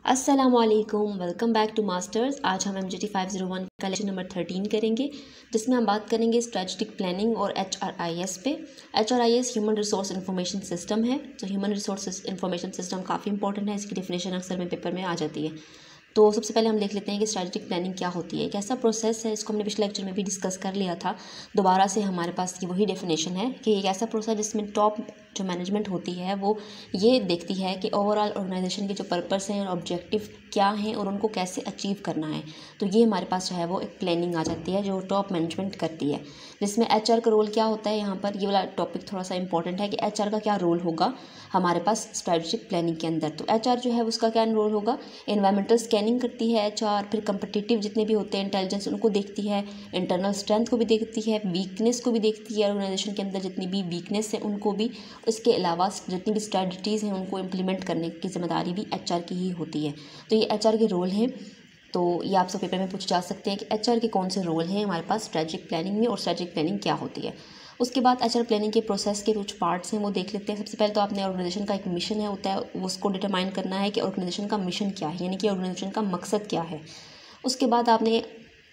अस्सलामुअलैकुम, welcome back to masters. आज हम MGT 501 का लेक्चर नंबर 13 करेंगे, जिसमें हम बात करेंगे स्ट्रेटजिक प्लानिंग और HRIS पे। HRIS human resource information system है। तो ह्यूमन रिसोर्स इंफॉर्मेशन सिस्टम काफ़ी इंपॉर्टेंट है, इसकी डेफिनेशन अक्सर में पेपर में आ जाती है। तो सबसे पहले हम देख लेते हैं कि स्ट्रेटजिक प्लानिंग क्या होती है, कैसा प्रोसेस है। इसको हमने पिछले लेक्चर में भी डिस्कस कर लिया था। दोबारा से हमारे पास ये वही डेफिनेशन है कि एक ऐसा प्रोसेस जिसमें टॉप जो मैनेजमेंट होती है वो ये देखती है कि ओवरऑल ऑर्गेनाइजेशन के जो पर्पस हैं और ऑब्जेक्टिव क्या हैं और उनको कैसे अचीव करना है। तो ये हमारे पास जो है वो एक प्लानिंग आ जाती है जो टॉप मैनेजमेंट करती है, जिसमें HR का रोल क्या होता है। यहाँ पर ये वाला टॉपिक थोड़ा सा इंपॉर्टेंट है कि HR का क्या रोल होगा हमारे पास स्ट्रेटजिक प्लानिंग के अंदर। तो HR जो है उसका क्या रोल होगा, एनवायरमेंटल स्कैनिंग करती है HR, फिर कंपिटिटिव जितने भी होते हैं इंटेलिजेंस उनको देखती है, इंटरनल स्ट्रेंथ को भी देखती है, वीकनेस को भी देखती है, ऑर्गेनाइजेशन के अंदर जितनी भी वीकनेस है उनको भी, इसके अलावा जितनी भी स्ट्रेटजीज़ हैं उनको इम्प्लीमेंट करने की जिम्मेदारी भी HR की ही होती है। तो ये HR के रोल हैं। तो ये आपसे पेपर में पूछे जा सकते हैं कि HR के कौन से रोल हैं हमारे पास स्ट्रेटजिक प्लानिंग में और स्ट्रेटजिक प्लानिंग क्या होती है। उसके बाद HR प्लानिंग के प्रोसेस के कुछ पार्ट्स हैं वो देख लेते हैं। सबसे पहले तो आपने ऑर्गेनाइजेशन का एक मिशन है होता है, उसको डिटरमाइन करना है कि ऑर्गेनाइजेशन का मिशन क्या है, यानी कि ऑर्गेनाइजेशन का मकसद क्या है। उसके बाद आपने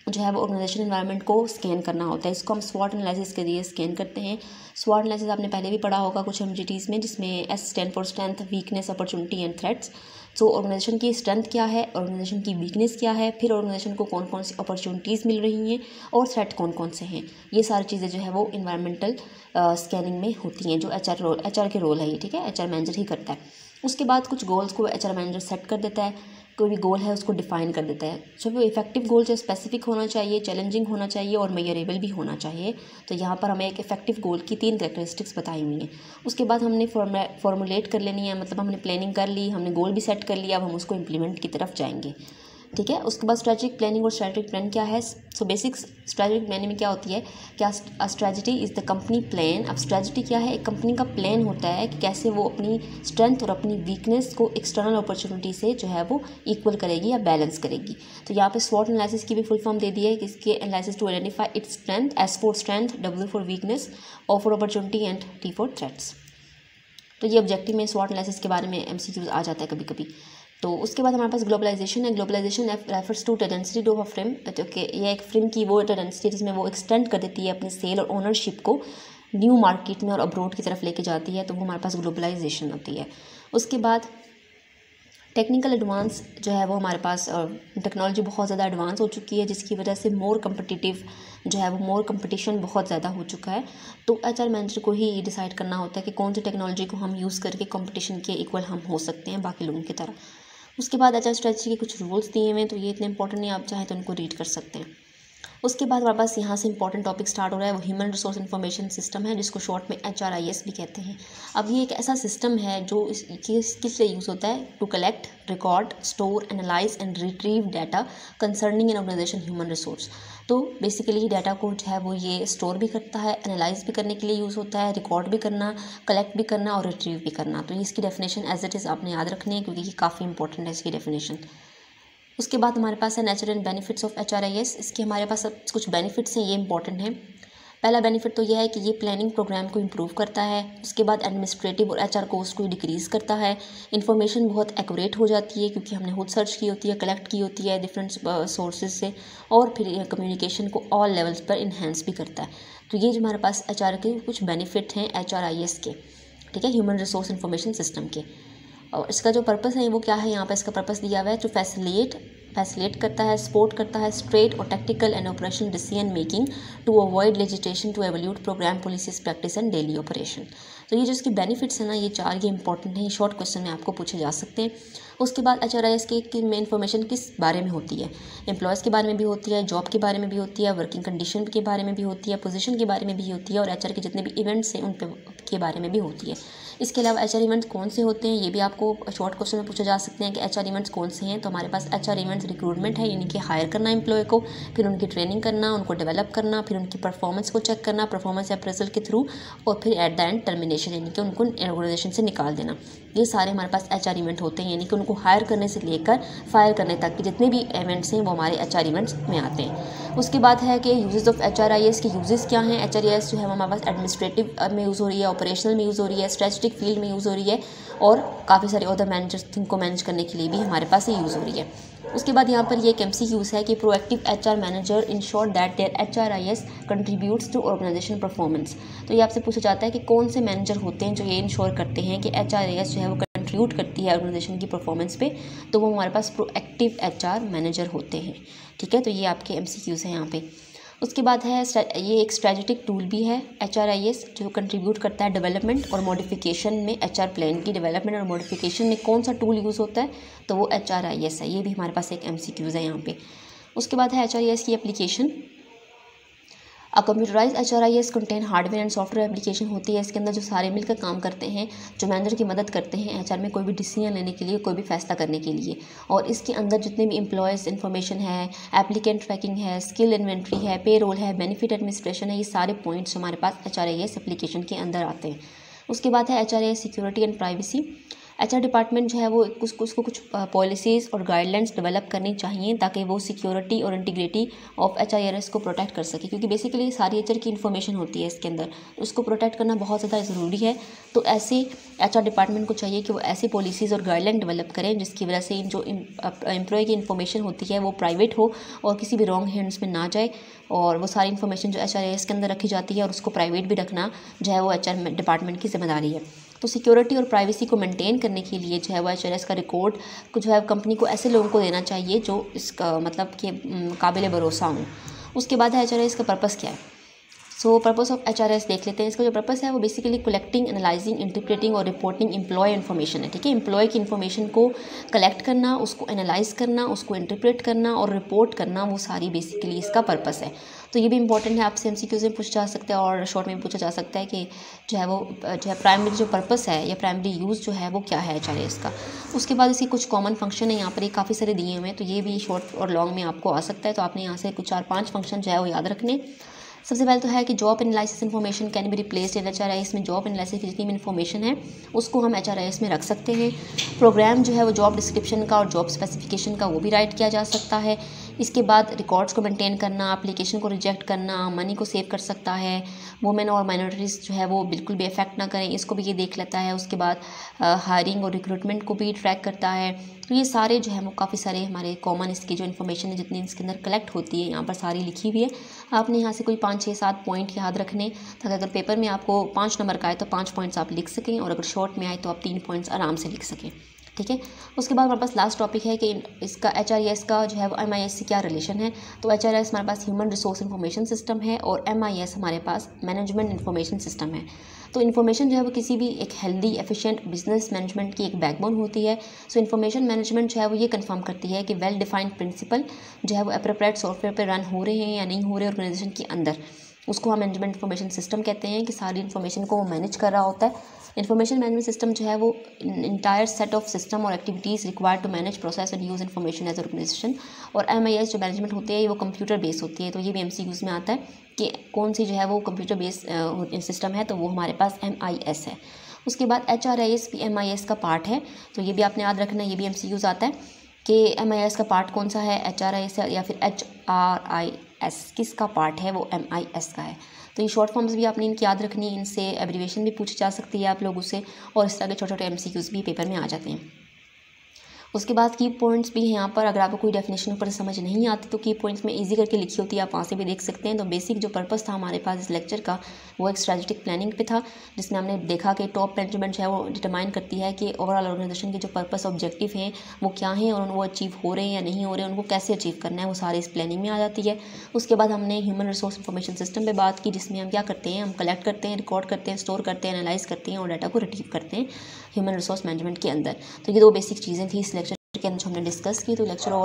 जो है वो ऑर्गेनाइजेशन एनवायरनमेंट को स्कैन करना होता है। इसको हम स्वॉट एनालिसिस के लिए स्कैन करते हैं। स्वॉट एनालिसिस आपने पहले भी पढ़ा होगा कुछ MGTs में, जिसमें S stand for strength, weakness, opportunity and threats. So organisation की स्ट्रेंथ क्या है, ऑर्गेनाइजेशन की वीकनेस क्या है, फिर ऑर्गेनाइजेशन को कौन कौन सी अपॉर्चुनिटीज़ मिल रही हैं और थ्रेट कौन कौन से हैं। ये सारी चीज़ें जो है वो इन्वायरमेंटल स्कैनिंग में होती हैं, जो HR के रोल है ये, ठीक है, HR मैनेजर ही करता है। उसके बाद कुछ गोल्स को HR मैनेजर सेट कर देता है, कोई भी गोल है उसको डिफाइन कर देता है। जब वो इफेक्टिव गोल जो स्पेसिफिक होना चाहिए, चैलेंजिंग होना चाहिए और मेजरेबल भी होना चाहिए। तो यहाँ पर हमें एक इफेक्टिव गोल की 3 कैरेक्टरिस्टिक्स बताई हुई हैं। उसके बाद हमने फॉर्मुलेट कर लेनी है, मतलब हमने प्लानिंग कर ली, हमने गोल भी सेट कर लिया, अब हम उसको इम्प्लीमेंट की तरफ जाएंगे, ठीक है। उसके बाद स्ट्रेटजिक प्लानिंग और स्ट्रेटजिक प्लान क्या है। सो बेसिक स्ट्रेटजिक प्लानिंग में क्या होती है, क्या strategy is the company plan. अब स्ट्रेटजी क्या है, एक कंपनी का प्लान होता है कि कैसे वो अपनी स्ट्रेंथ और अपनी वीकनेस को एक्सटर्नल अपॉर्चुनिटी से जो है वो इक्वल करेगी या बैलेंस करेगी। तो यहाँ पे स्वॉट एनालिसिस की भी फुल फॉर्म दे दी है कि इसके analysis to identify its strength, S for strength, W for weakness, O for opportunity and T for threats. तो ये ऑब्जेक्टिव में स्वॉट एनालिसिस के बारे में MCQs आ जाता है कभी कभी। तो उसके बाद हमारे पास ग्लोबलाइजेशन है। Globalisation refers to tendency of a frame, कि ये एक फ्रेम की वो टेंडेंसी जिसमें वो एक्सटेंड कर देती है अपनी सेल और ओनरशिप को न्यू मार्केट में और अब्रोड की तरफ लेके जाती है, तो वो हमारे पास ग्लोबलाइजेशन होती है। उसके बाद टेक्निकल एडवांस जो है वो हमारे पास, टेक्नोलॉजी बहुत ज़्यादा एडवांस हो चुकी है, जिसकी वजह से मोर कम्पिटिटिव जो है वो मोर कंपटीशन बहुत ज़्यादा हो चुका है। तो HR मैनेजर को ही डिसाइड करना होता है कि कौन सी टेक्नोलॉजी को हम यूज़ करके कंपटीशन के इक्वल हम हो सकते हैं बाकी लोगों की तरह। उसके बाद HR स्ट्रेटजी के कुछ रूल्स दिए हुए हैं, तो ये इतने इंपॉर्टेंट नहीं, आप चाहें तो उनको रीड कर सकते हैं। उसके बाद हमारे पास यहाँ से इंपॉर्टेंट टॉपिक स्टार्ट हो रहा है, वो ह्यूमन रिसोर्स इंफॉर्मेशन सिस्टम है, जिसको शॉर्ट में HRIS भी कहते हैं। अब ये एक ऐसा सिस्टम है जो किस लिए यूज़ होता है, to collect, record, store, analyse and retrieve data concerning an organisation human resource. तो बेसिकली डाटा को जो है वो ये स्टोर भी करता है, एनालाइज भी करने के लिए यूज़ होता है, रिकॉर्ड भी करना, कलेक्ट भी करना और रिट्रीव भी करना। तो इसकी डेफिनेशन एज इट इज़ आपने याद रखनी है, क्योंकि ये काफ़ी इंपॉर्टेंट है इसकी डेफिनेशन। उसके बाद हमारे पास है nature and benefits of HRIS। इसके हमारे पास अब कुछ बेनिफिट्स हैं, ये इंपॉर्टेंट हैं। पहला बेनिफिट तो यह है कि ये प्लानिंग प्रोग्राम को इम्प्रूव करता है। उसके बाद एडमिनिस्ट्रेटिव और HR कॉस्ट को डिक्रीज़ करता है। इन्फॉर्मेशन बहुत एक्यूरेट हो जाती है, क्योंकि हमने खुद सर्च की होती है, कलेक्ट की होती है डिफरेंट सोर्सेज से, और फिर कम्युनिकेशन को ऑल लेवल्स पर इन्हेंस भी करता है। तो ये जो हमारे पास HR के कुछ बेनिफिट हैं HRIS के, ठीक है, ह्यूमन रिसोर्स इंफॉर्मेशन सिस्टम के। और इसका जो पर्पस है वो क्या है, यहाँ पर इसका पर्पस दिया हुआ है, जो फैसिलेट करता है, सपोर्ट करता है स्ट्रेट और tactical and operation decision making to avoid legislation, to evaluate programme policies practice and daily operation. तो ये जो इसकी बेनिफिट्स हैं ना, ये 4 ये इंपॉर्टेंट हैं, शॉर्ट क्वेश्चन में आपको पूछे जा सकते हैं। उसके बाद HRIS की में इन्फॉर्मेशन किस बारे में होती है, एम्प्लॉयज़ के बारे में भी होती है, जॉब के बारे में भी होती है, वर्किंग कंडीशन के बारे में भी होती है, पोजीशन के बारे में भी होती है, और HR के जितने भी इवेंट्स हैं उन के बारे में भी होती है। इसके अलावा HR इवेंट्स कौन से होते हैं, ये भी आपको शॉर्ट क्वेश्चन में पूछे जा सकते हैं कि HR इवेंट्स कौन से हैं। तो हमारे पास HR इवेंट्स रिक्रूटमेंट है, यानी कि हायर करना एम्प्लॉय को, फिर उनकी ट्रेनिंग करना, उनको डेवलप करना, फिर उनकी परफॉर्मेंस को चेक करना परफॉर्मेंस अप्रेजल के थ्रू, और फिर एट द एंड टर्मिनेशन, यानी कि उनको ऑर्गेनाइजेशन से निकाल देना। ये सारे हमारे पास HR इवेंट होते हैं, यानी कि उनको हायर करने से लेकर फायर करने तक के जितने भी इवेंट्स हैं वो हमारे HR इवेंट्स में आते हैं। उसके बाद है कि यूजेस ऑफ HRIS के यूजेस क्या हैं। HRIS जो है हमारे पास एडमिनिस्ट्रेटिव में यूज़ हो रही है, ऑपरेशनल में यूज़ हो रही है, स्ट्रेटजिक फील्ड में यूज़ हो रही है, और काफ़ी सारे अदर मैनेजर्स थिंग को मैनेज करने के लिए भी हमारे पास ये यूज़ हो रही है। उसके बाद यहाँ पर ये एक MCQs है कि proactive HR manager ensure that their HRIS contributes to organisation performance. तो ये आपसे पूछा जाता है कि कौन से मैनेजर होते हैं जो ये इंश्योर करते हैं कि HRIS जो है वो कंट्रीब्यूट करती है ऑर्गेनाइजेशन की परफॉर्मेंस पे, तो वो हमारे पास प्रोएक्टिव HR मैनेजर होते हैं। ठीक है, तो ये आपके MCQs हैं यहाँ पे। उसके बाद है ये एक स्ट्रेटेजिक टूल भी है HRIS जो कंट्रीब्यूट करता है डेवलपमेंट और मॉडिफिकेशन में। HR प्लान की डेवलपमेंट और मॉडिफिकेशन में कौन सा टूल यूज़ होता है, तो वो HRIS है। ये भी हमारे पास एक MCQs है यहाँ पे। उसके बाद है HRIS की एप्लीकेशन। अब computerise HRIS contain hardware and software application होती है। इसके अंदर जो सारे मिलकर काम करते हैं, जो मैनेजर की मदद करते हैं HR में कोई भी डिसीजन लेने के लिए, कोई भी फैसला करने के लिए। और इसके अंदर जितने भी एम्प्लॉयज़ इन्फॉर्मेशन है, एप्लीकेंट ट्रैकिंग है, स्किल इन्वेंट्री है, पे रोल है, बेनिफिट एडमिनिस्ट्रेशन है, ये सारे पॉइंट्स हमारे पास HRIS एप्लीकेशन के अंदर आते हैं। उसके बाद है HRIS security and privacy. HR department जो है वो उसको कुछ पॉलिसीज़ और गाइडलाइंस डेवलप करनी चाहिए ताकि वो सिक्योरिटी और इंटीग्रिटी ऑफ HRIS को प्रोटेक्ट कर सके, क्योंकि बेसिकली सारी HR की इन्फॉर्मेशन होती है इसके अंदर, उसको प्रोटेक्ट करना बहुत ज़्यादा ज़रूरी है। तो ऐसे HR डिपार्टमेंट को चाहिए कि वो ऐसी पॉलिसीज़ और गाइडलाइन डेवलप करें जिसकी वजह से जो एम्प्लॉय की इन्फॉर्मेशन होती है वो प्राइवेट हो और किसी भी रॉन्ग हैंड्स में ना जाए, और वो सारी इन्फॉर्मेशन जो HRIS के अंदर रखी जाती है और उसको प्राइवेट भी रखना जो है वो HR डिपार्टमेंट की जिम्मेदारी है। तो सिक्योरिटी और प्राइवेसी को मेंटेन करने के लिए जो है वो HRIS का रिकॉर्ड को जो है कंपनी को ऐसे लोगों को देना चाहिए जो इसका मतलब कि काबिल भरोसा हों। उसके बाद है HRIS का पर्पस क्या है। सो पर्पस ऑफ HRIS देख लेते हैं। इसका जो पर्पस है वो बेसिकली कलेक्टिंग, एनालाइजिंग, इंटरप्रेटिंग और रिपोर्टिंग एम्प्लॉय इन्फॉर्मेशन है। ठीक है, एम्प्लॉय की इन्फॉर्मेशन को कलेक्ट करना, उसको एनालाइज करना, उसको इंटरप्रेट करना और रिपोर्ट करना, वो सारी बेसिकली इसका पर्पस है। तो ये भी इंपॉर्टेंट है, आपसे MCQs में पूछा जा सकता है और शॉर्ट में पूछा जा सकता है कि जो है वो जो है प्राइमरी जो पर्पस है या प्राइमरी यूज़ जो है वो क्या है HRIS का। उसके बाद इसकी कुछ कॉमन फंक्शन है यहाँ पर, ये काफ़ी सारे दिए हुए हैं, तो ये भी शॉर्ट और लॉन्ग में आपको आ सकता है। तो आपने यहाँ से कुछ 4-5 फंक्शन जो है वो याद रखने। सबसे पहले तो है कि job analysis information can be replaced in HRIS में। जॉब एनालिसिस की जितनी भी इन्फॉर्मेशन है उसको हम HRIS में रख सकते हैं। प्रोग्राम जो है वो जॉब डिस्क्रिप्शन का और जॉब स्पेसिफिकेशन का वो भी राइट किया जा सकता है। इसके बाद रिकॉर्ड्स को मेंटेन करना, एप्लीकेशन को रिजेक्ट करना, मनी को सेव कर सकता है। वुमेन और माइनॉरिटीज़ जो है वो बिल्कुल भी अफेक्ट ना करें, इसको भी ये देख लेता है। उसके बाद हायरिंग और रिक्रूटमेंट को भी ट्रैक करता है। तो ये सारे जो है वो काफ़ी सारे हमारे कॉमन इसकी जो इन्फॉर्मेशन है जितनी इसके अंदर कलेक्ट होती है यहाँ पर सारी लिखी हुई है। आपने यहाँ से कोई 5-6-7 पॉइंट याद रखने, ताकि अगर पेपर में आपको 5 नंबर का आए तो 5 पॉइंट्स आप लिख सकें, और अगर शॉर्ट में आए तो आप 3 पॉइंट्स आराम से लिख सकें। ठीक है, उसके बाद हमारे पास लास्ट टॉपिक है कि इसका HRIS का जो है वो MIS से क्या रिलेशन है। तो HRIS हमारे पास ह्यूमन रिसोर्स इंफॉर्मेशन सिस्टम है और MIS हमारे पास मैनेजमेंट इंफॉर्मेशन सिस्टम है। तो इन्फॉर्मेशन जो है वो किसी भी एक हेल्दी एफिशिएंट बिजनेस मैनेजमेंट की एक बैकबोन होती है। सो इन्फॉर्मेशन मैनेजमेंट जो है वो ये कंफर्म करती है कि वेल डिफाइंड प्रिंसिपल जो है वो एप्रोप्रिएट सॉफ्टवेयर पर रन हो रहे हैं या नहीं हो रहे ऑर्गेनाइजेशन के अंदर, उसको हम मैनेजमेंट इंफॉर्मेशन सिस्टम कहते हैं कि सारी इन्फॉर्मेशन को वो मैनेज कर रहा होता है। इन्फॉर्मेशन मैनेजमेंट सिस्टम जो है वो इंटायर सेट ऑफ सिस्टम और activities required to manage process and use information as organisation. और MIS जो मैनेजमेंट होती है वो कंप्यूटर बेस होती है। तो ये भी MCQs में आता है कि कौन सी जो है वो कंप्यूटर बेस सिस्टम है, तो वो हमारे पास MIS है। उसके बाद HRIS भी MIS का पार्ट है, तो ये भी आपने याद रखना है, ये भी MCQs आता है कि MIS का पार्ट कौन सा है, HRIS या फिर HRIS किसका पार्ट है, वो MIS का है। तो ये शॉर्ट फॉर्म्स भी आपने इनकी याद रखनी है, इनसे एब्रीविएशन भी पूछी जा सकती है आप लोगों से, और इस तरह के छोटे छोटे MCQs भी पेपर में आ जाते हैं। उसके बाद की पॉइंट्स भी हैं यहाँ पर। अगर आपको कोई डेफिनेशन ऊपर समझ नहीं आती तो की पॉइंट्स में इजी करके लिखी होती है, आप वहाँ से भी देख सकते हैं। तो बेसिक जो पर्पस था हमारे पास इस लेक्चर का वो एक स्ट्रेटेजिक प्लानिंग पे था, जिसमें हमने देखा कि टॉप मैनेजमेंट जो है वो डिटरमाइन करती है कि ओवरऑल ऑर्गेनाइजेशन के जो पर्पस ऑब्जेक्टिव हैं वो क्या हैं और वो अचीव हो रहे हैं या नहीं हो रहे हैं, उनको कैसे अचीव करना है, वो सारे इस प्लानिंग में आ जाती है। उसके बाद हमने ह्यूमन रिसोर्स इंफॉर्मेशन सिस्टम पर बात की, जिसमें हम क्या करते हैं, हम कलेक्ट करते हैं, रिकॉर्ड करते हैं, स्टोर करते हैं, एनालाइज करते हैं और डाटा को रिट्रीव करते हैं ह्यूमन रिसोर्स मैनेजमेंट के अंदर। तो ये 2 बेसिक चीज़ें थी इस लेक्चर के अंदर हमने डिस्कस की। तो लेक्चर